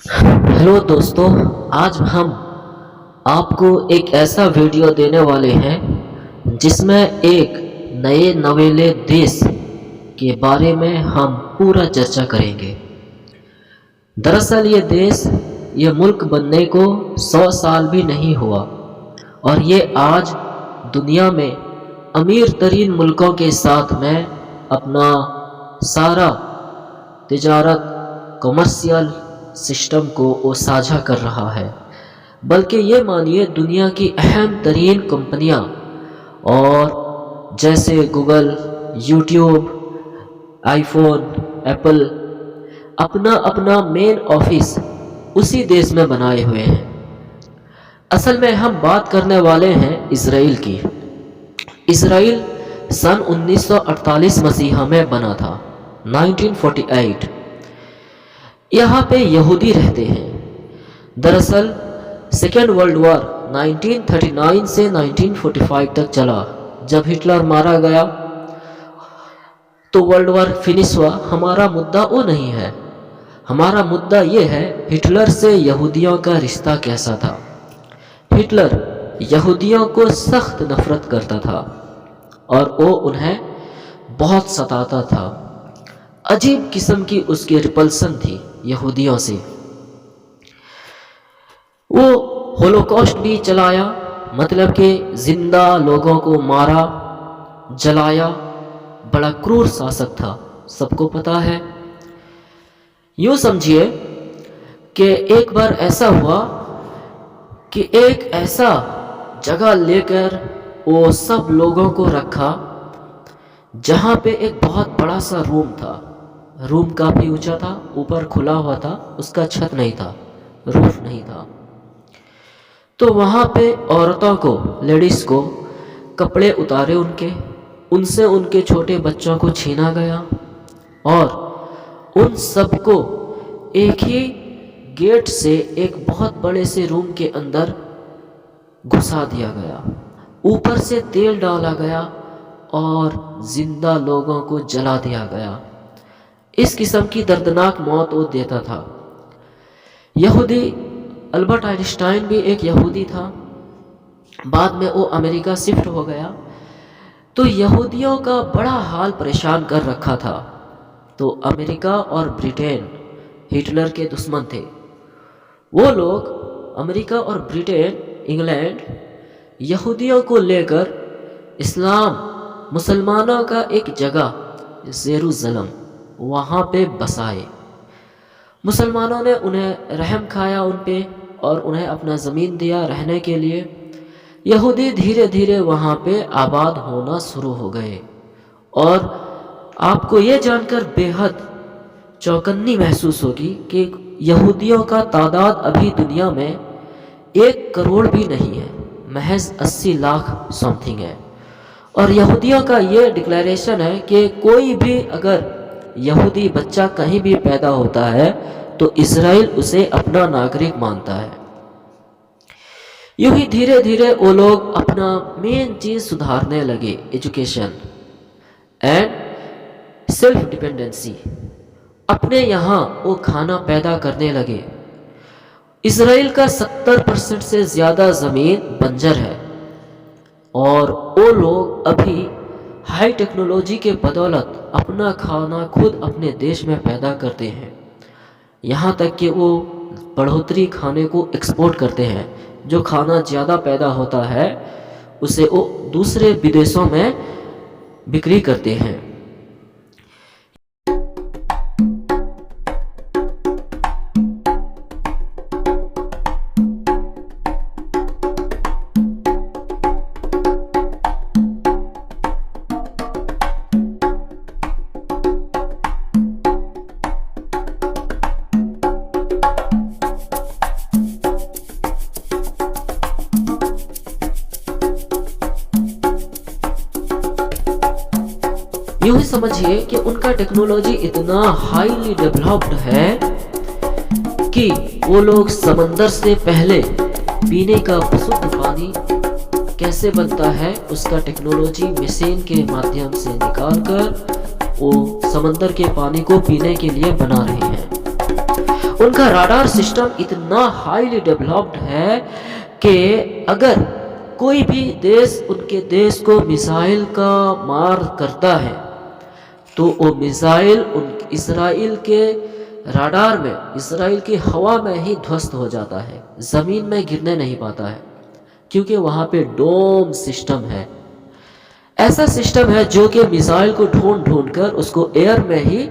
Hello दोस्तों। आज हम आपको एक ऐसा वीडियो देने वाले हैं जिसमें एक नए नवेले देश के बारे में हम पूरा चर्चा करेंगे। दरअसल ये मुल्क बनने को 100 साल भी नहीं हुआ और ये आज दुनिया में अमीर तरीन मुल्कों के साथ में अपना सारा तिजारत कमर्शियल सिस्टम को वो साझा कर रहा है। बल्कि ये मानिए दुनिया की अहम तरीन कंपनियां और जैसे गूगल, यूट्यूब, आईफोन, एप्पल अपना अपना मेन ऑफिस उसी देश में बनाए हुए हैं। असल में हम बात करने वाले हैं इसराइल की। इसराइल सन 1948 मसीहा में बना था, 1948। यहाँ पे यहूदी रहते हैं। दरअसल सेकेंड वर्ल्ड वॉर 1939 से 1945 तक चला। जब हिटलर मारा गया तो वर्ल्ड वॉर फिनिश हुआ। हमारा मुद्दा वो नहीं है, हमारा मुद्दा ये है हिटलर से यहूदियों का रिश्ता कैसा था। हिटलर यहूदियों को सख्त नफरत करता था और वो उन्हें बहुत सताता था। अजीब किस्म की उसकी रिपल्सन थी यहूदियों से। वो होलोकॉस्ट भी चलाया, मतलब कि जिंदा लोगों को मारा, जलाया। बड़ा क्रूर शासक था, सबको पता है। यूं समझिए कि एक बार ऐसा हुआ कि एक ऐसा जगह लेकर वो सब लोगों को रखा जहां पे एक बहुत बड़ा सा रूम था। रूम काफी ऊंचा था, ऊपर खुला हुआ था, उसका छत नहीं था, रूफ नहीं था। तो वहां पे औरतों को, लेडीज को कपड़े उतारे उनसे उनके छोटे बच्चों को छीना गया और उन सबको एक ही गेट से एक बहुत बड़े से रूम के अंदर घुसा दिया गया। ऊपर से तेल डाला गया और जिंदा लोगों को जला दिया गया। इस किस्म की दर्दनाक मौत वो देता था। यहूदी अल्बर्ट आइंस्टाइन भी एक यहूदी था। बाद में वो अमेरिका शिफ्ट हो गया। तो यहूदियों का बड़ा हाल परेशान कर रखा था। तो अमेरिका और ब्रिटेन हिटलर के दुश्मन थे। वो लोग, अमेरिका और ब्रिटेन, इंग्लैंड, यहूदियों को लेकर इस्लाम, मुसलमानों का एक जगह जेरूसलम, वहाँ पे बसाए। मुसलमानों ने उन्हें रहम खाया उन पे और उन्हें अपना ज़मीन दिया रहने के लिए। यहूदी धीरे धीरे वहाँ पे आबाद होना शुरू हो गए। और आपको ये जानकर बेहद चौकन्नी महसूस होगी कि यहूदियों का तादाद अभी दुनिया में 1 करोड़ भी नहीं है, महज 80 लाख समथिंग है। और यहूदियों का ये डिक्लेरेशन है कि कोई भी अगर यहूदी बच्चा कहीं भी पैदा होता है तो इजराइल उसे अपना नागरिक मानता है। यूं ही धीरे धीरे वो लोग अपना मेन चीज सुधारने लगे, एजुकेशन एंड सेल्फ डिपेंडेंसी। अपने यहाँ वो खाना पैदा करने लगे। इजराइल का 70% से ज़्यादा ज़मीन बंजर है और वो लोग अभी हाई टेक्नोलॉजी के बदौलत अपना खाना खुद अपने देश में पैदा करते हैं। यहाँ तक कि वो बढ़ोतरी खाने को एक्सपोर्ट करते हैं। जो खाना ज़्यादा पैदा होता है उसे वो दूसरे विदेशों में बिक्री करते हैं। यूं ही समझिए कि उनका टेक्नोलॉजी इतना हाईली डेवलप्ड है कि वो लोग समंदर से पहले पीने का शुद्ध पानी कैसे बनता है उसका टेक्नोलॉजी मशीन के माध्यम से निकाल कर वो समंदर के पानी को पीने के लिए बना रहे हैं। ان کا راڈار سسٹم اتنا ہائیلی ڈیولپڈ ہے کہ اگر کوئی بھی دیش ان کے دیش کو میزائل کا مار کرتا ہے تو وہ میزائل اسرائیل کے راڈار میں، اسرائیل کی ہوا میں ہی دھوست ہو جاتا ہے، زمین میں گرنے نہیں پاتا ہے، کیونکہ وہاں پہ ڈوم سسٹم ہے، ایسا سسٹم ہے جو کہ میزائل کو ڈھونڈ ڈھونڈ کر اس کو ایئر میں ہی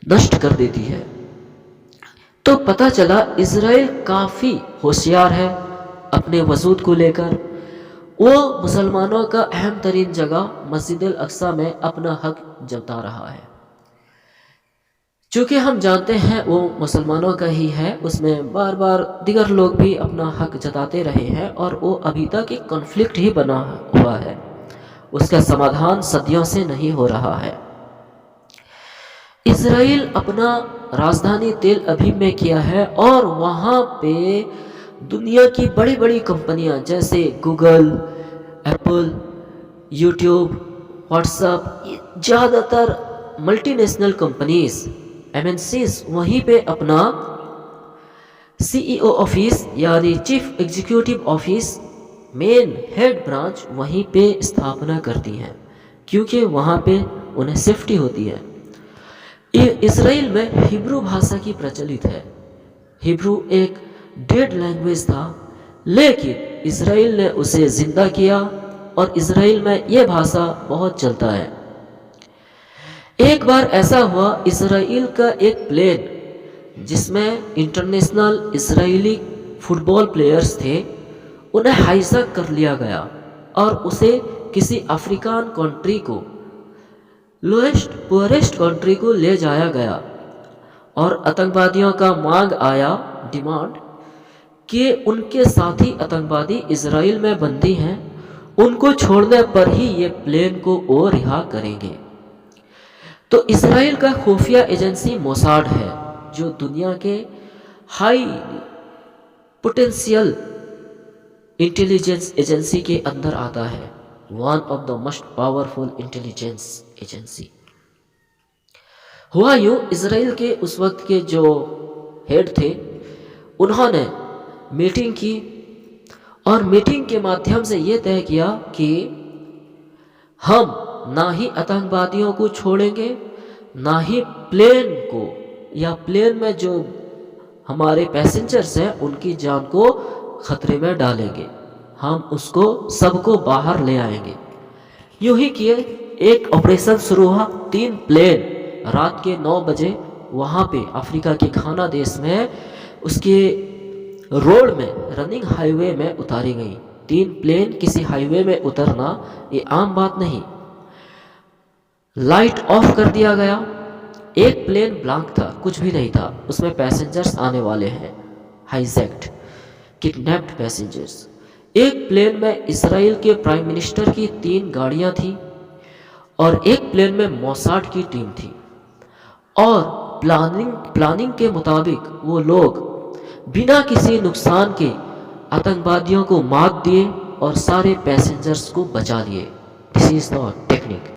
نشٹ کر دیتی ہے۔ تو پتہ چلا اسرائیل کافی ہوشیار ہے اپنے وجود کو لے کر، وہ مسلمانوں کا اہم ترین جگہ مسجد الاقصی میں اپنا حق جتا رہا ہے، چونکہ ہم جانتے ہیں وہ مسلمانوں کا ہی ہے، اس میں بار بار دیگر لوگ بھی اپنا حق جتاتے رہے ہیں اور وہ ابھی تک ایک کنفلکٹ ہی بنا ہوا ہے، اس کا سمادھان صدیوں سے نہیں ہو رہا ہے۔ اسرائیل اپنا راجدھانی تیل ابیب میں کیا ہے اور وہاں پہ دنیا کی بڑی بڑی کمپنیاں جیسے Google, apple, YouTube, what's app, زیادہ تر ملٹی نیشنل کمپنیز، MNCs وہیں پہ اپنا CEO آفس یعنی چیف ایگزیکٹو آفس، مین ہیڈ برانچ وہیں پہ استھاپنا کرتی ہیں، کیونکہ وہاں پہ انہیں سیفٹی ہوتی ہے۔ اسرائیل میں ہیبرو بھاشا کی پرچلت ہے، ہیبرو ایک ڈیڈ لینگویج تھا، لیکن اسرائیل نے اسے زندہ کیا اور اسرائیل میں یہ بھاشا بہت چلتا ہے۔ ایک بار ایسا ہوا، اسرائیل کا ایک پلین جس میں انٹرنیشنل اسرائیلی فٹ بال پلیئرز تھے، انہیں ہائیجیک کر لیا گیا اور اسے کسی افریقن کنٹری کو، لوئسٹ پورسٹ کنٹری کو لے جایا گیا، اور آتنکوادیوں کا مانگ آیا، ڈیمانڈ، کہ ان کے ساتھی آتنکوادی اسرائیل میں بندی ہیں، ان کو چھوڑنے پر ہی یہ پلین کو وہ رہا کریں گے۔ تو اسرائیل کا خفیہ ایجنسی موساد ہے جو دنیا کے ہائی پوٹینشیل انٹیلیجنس ایجنسی کے اندر آتا ہے، one of the most powerful intelligence agency. ہوا یوں، اسرائیل کے اس وقت کے جو ہیڈ تھے انہوں نے میٹنگ کی اور میٹنگ کے مادھیم سے یہ طے کیا کہ ہم نہ ہی آتنکوادیوں کو چھوڑیں گے، نہ ہی پلین کو یا پلین میں جو ہمارے پیسنجرز ہیں ان کی جان کو خطرے میں ڈالیں گے، ہم اس کو سب کو باہر لے آئیں گے۔ یوں ہی کیے، ایک آپریشن شروع ہوا، 3 پلین رات کے 9 بجے وہاں پہ افریقہ کے گھانا دیش میں اس کے روڈ میں، رننگ ہائی وے میں اتاری گئی۔ 3 پلین کسی ہائی وے میں اترنا یہ عام بات نہیں۔ لائٹ آف کر دیا گیا، ایک پلین بلانک تھا، کچھ بھی نہیں تھا، اس میں پیسنجرز آنے والے ہیں، ہائیجیکڈ، کڈنیپڈ پیسنجرز۔ ایک پلین میں اسرائیل کے پرائم منسٹر کی 3 گاڑیاں تھیں اور ایک پلین میں موساد کی ٹیم تھی، اور پلاننگ کے مطابق وہ لوگ بنا کسی نقصان کے آتنکوادیوں کو مات دیے اور سارے پیسنجرز کو بچا لیے۔ دس از دا ٹیکنیک۔